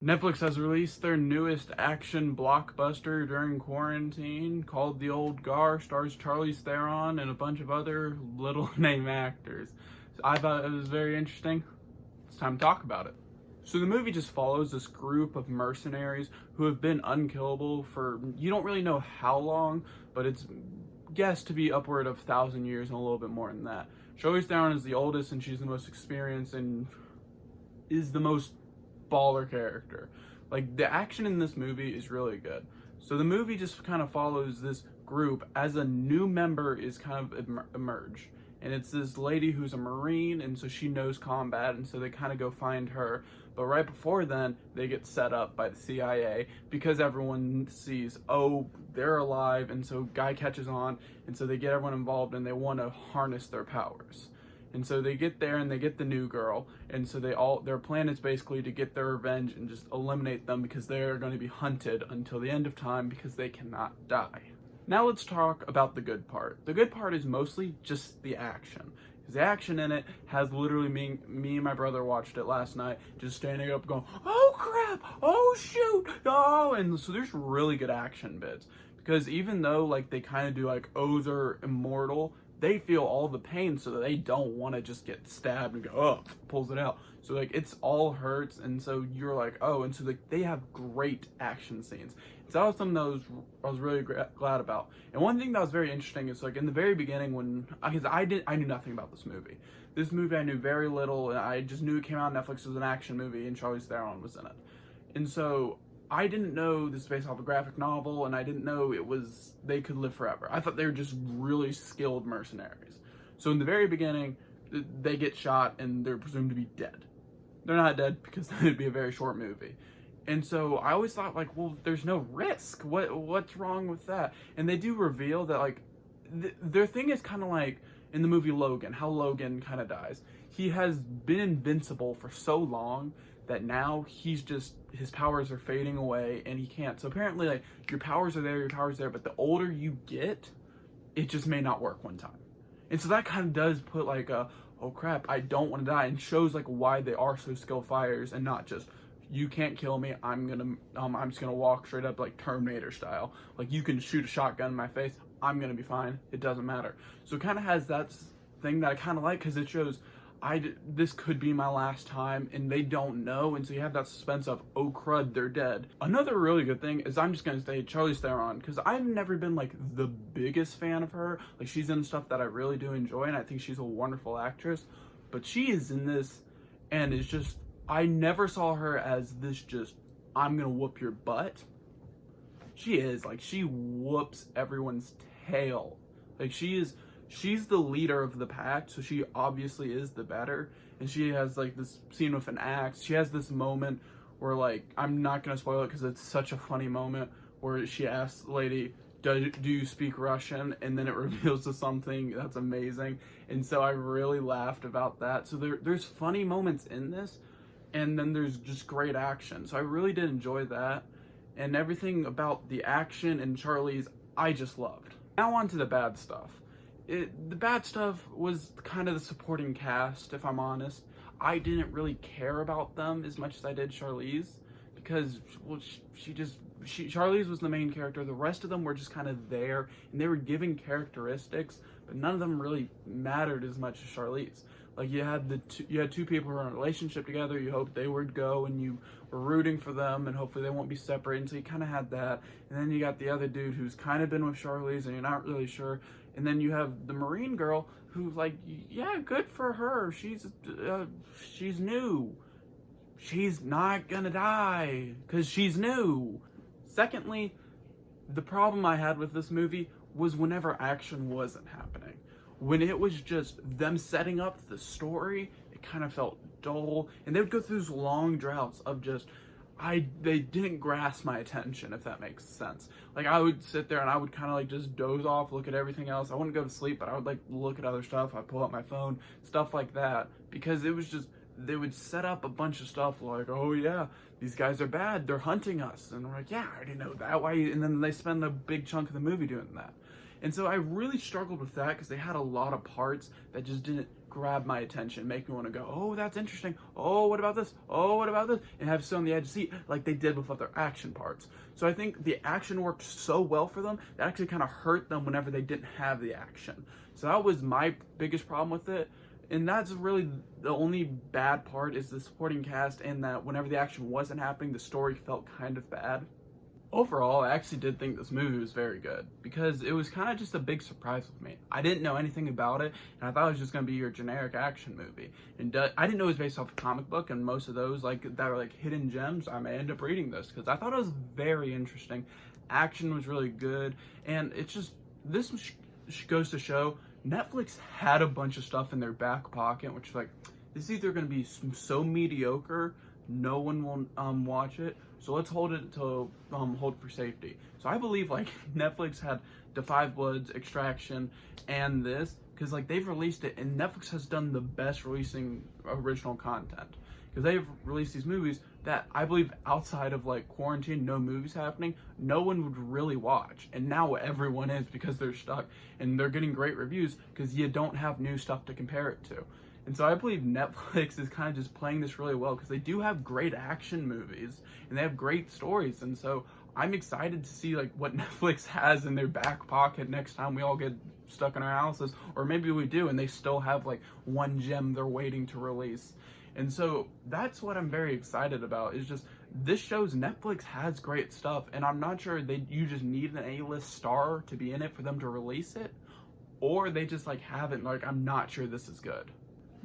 Netflix has released their newest action blockbuster during quarantine called The Old Guard, stars Charlize Theron and a bunch of other little name actors. So I thought it was very interesting. It's time to talk about it. So the movie just follows this group of mercenaries who have been unkillable for, you don't really know how long, but it's guessed to be upward of 1,000 years and a little bit more than that. Charlize Theron is the oldest and she's the most experienced and is the most baller character. Like, the action in this movie is really good. So the movie just kind of follows this group as a new member is kind of emerged. And it's this lady who's a Marine, and so she knows combat, and so they kind of go find her. But right before then, they get set up by the CIA because everyone sees, oh, they're alive, and so guy catches on, and so they get everyone involved, and they want to harness their powers. And so they get there and they get the new girl, and so their plan is basically to get their revenge and just eliminate them because they are going to be hunted until the end of time because they cannot die. Now let's talk about the good part. The good part is mostly just the action. Because the action in it has literally me and my brother watched it last night, just standing up going, oh crap, oh shoot, oh, and so there's really good action bits. Because even though like they kind of do like, oh, they're immortal, they feel all the pain so that they don't want to just get stabbed and go, oh, pulls it out. So like it's all hurts, and so you're like, oh, and so like they have great action scenes. So that was something that I was really glad about. And one thing that was very interesting is like in the very beginning when, because I knew nothing about this movie. This movie I knew very little, and I just knew it came out on Netflix as an action movie, and Charlize Theron was in it. And so I didn't know this is based off a graphic novel, and I didn't know they could live forever. I thought they were just really skilled mercenaries. So in the very beginning, they get shot and they're presumed to be dead. They're not dead because it'd be a very short movie. And so I always thought like, well, there's no risk. What's wrong with that? And they do reveal that like, their thing is kind of like in the movie Logan, how Logan kind of dies. He has been invincible for so long that now his powers are fading away and he can't. So apparently like your powers are there, but the older you get, it just may not work one time. And so that kind of does put like a, oh crap, I don't want to die, and shows like why they are so skilled fighters and not just, you can't kill me, I'm just gonna walk straight up like Terminator style. Like you can shoot a shotgun in my face, I'm gonna be fine, it doesn't matter. So it kind of has that thing that I kind of like because it shows this could be my last time and they don't know, and so you have that suspense of, oh crud, they're dead. Another really good thing is, I'm just gonna say Charlize Theron, because I've never been like the biggest fan of her. Like she's in stuff that I really do enjoy and I think she's a wonderful actress, but she is in this and it's just, I never saw her as this just, I'm gonna whoop your butt. She is like, she whoops everyone's tail. Like she's the leader of the pack, so she obviously is the better. And she has like this scene with an axe. She has this moment where like, I'm not gonna spoil it because it's such a funny moment, where she asks the lady, do you speak Russian? And then it reveals to something that's amazing. And so I really laughed about that. So there's funny moments in this, and then there's just great action. So I really did enjoy that. And everything about the action and Charlize, I just loved. Now on to the bad stuff. The bad stuff was kind of the supporting cast, if I'm honest. I didn't really care about them as much as I did Charlize, because, well, Charlize was the main character. The rest of them were just kind of there, and they were giving characteristics, but none of them really mattered as much as Charlize. Like you had two people who were in a relationship together. You hoped they would go, and you were rooting for them, and hopefully they won't be separated. So you kind of had that, and then you got the other dude who's kind of been with Charlize, and you're not really sure. And then you have the Marine girl who's like, yeah, good for her. She's new. She's not gonna die because she's new. Secondly, the problem I had with this movie was whenever action wasn't happening. When it was just them setting up the story, it kind of felt dull. And they would go through these long droughts of just, they didn't grasp my attention, if that makes sense. Like I would sit there and I would kind of like just doze off, look at everything else. I wouldn't go to sleep, but I would like look at other stuff. I'd pull out my phone, stuff like that, because it was just, they would set up a bunch of stuff like, oh yeah, these guys are bad, they're hunting us. And we're like, yeah, I already know that. Why? And then they spend a big chunk of the movie doing that. And so I really struggled with that because they had a lot of parts that just didn't grab my attention, make me want to go, oh, that's interesting, oh, what about this, oh, what about this, and have sit on the edge of the seat like they did with other action parts. So I think the action worked so well for them, that actually kind of hurt them whenever they didn't have the action. So that was my biggest problem with it. And that's really the only bad part, is the supporting cast, and that whenever the action wasn't happening, the story felt kind of bad. Overall, I actually did think this movie was very good, because it was kind of just a big surprise with me. I didn't know anything about it, and I thought it was just going to be your generic action movie. And I didn't know it was based off a comic book, and most of those that are like hidden gems, I may end up reading this, because I thought it was very interesting. Action was really good, and it's just, this goes to show Netflix had a bunch of stuff in their back pocket, which is like, this is either going to be so mediocre, no one will watch it, so let's hold it to hold for safety. So I believe like Netflix had Da 5 Bloods, Extraction, and this, because like they've released it, and Netflix has done the best releasing original content, because they've released these movies that I believe outside of like quarantine, no movies happening, no one would really watch. And now everyone is, because they're stuck, and they're getting great reviews because you don't have new stuff to compare it to. And so I believe Netflix is kind of just playing this really well, because they do have great action movies and they have great stories. And so I'm excited to see like what Netflix has in their back pocket next time we all get stuck in our houses, or maybe we do and they still have like one gem they're waiting to release. And so that's what I'm very excited about, is just, this shows Netflix has great stuff, and I'm not sure you just need an A-list star to be in it for them to release it, or they just like haven't, like, I'm not sure this is good.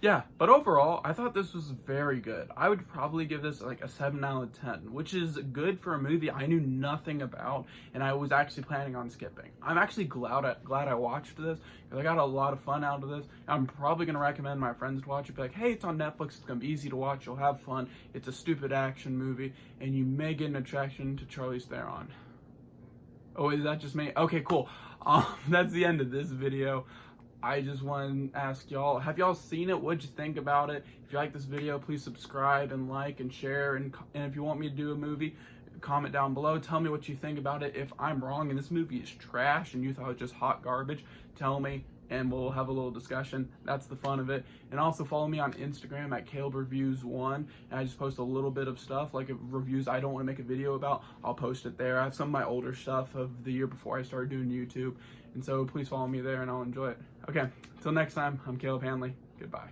Yeah, but overall, I thought this was very good. I would probably give this like a 7 out of 10, which is good for a movie I knew nothing about, and I was actually planning on skipping. I'm actually glad I watched this, because I got a lot of fun out of this. I'm probably going to recommend my friends to watch it, be like, hey, it's on Netflix, it's going to be easy to watch, you'll have fun, it's a stupid action movie, and you may get an attraction to Charlize Theron. Oh, is that just me? Okay, cool. That's the end of this video. I just want to ask y'all, have y'all seen it? What'd you think about it? If you like this video, please subscribe and like and share. And if you want me to do a movie, comment down below. Tell me what you think about it. If I'm wrong and this movie is trash and you thought it was just hot garbage, tell me and we'll have a little discussion. That's the fun of it. And also follow me on Instagram at CalebReviews1. And I just post a little bit of stuff, like reviews I don't want to make a video about, I'll post it there. I have some of my older stuff of the year before I started doing YouTube. And so please follow me there and I'll enjoy it. Okay, until next time, I'm Caleb Hanley. Goodbye.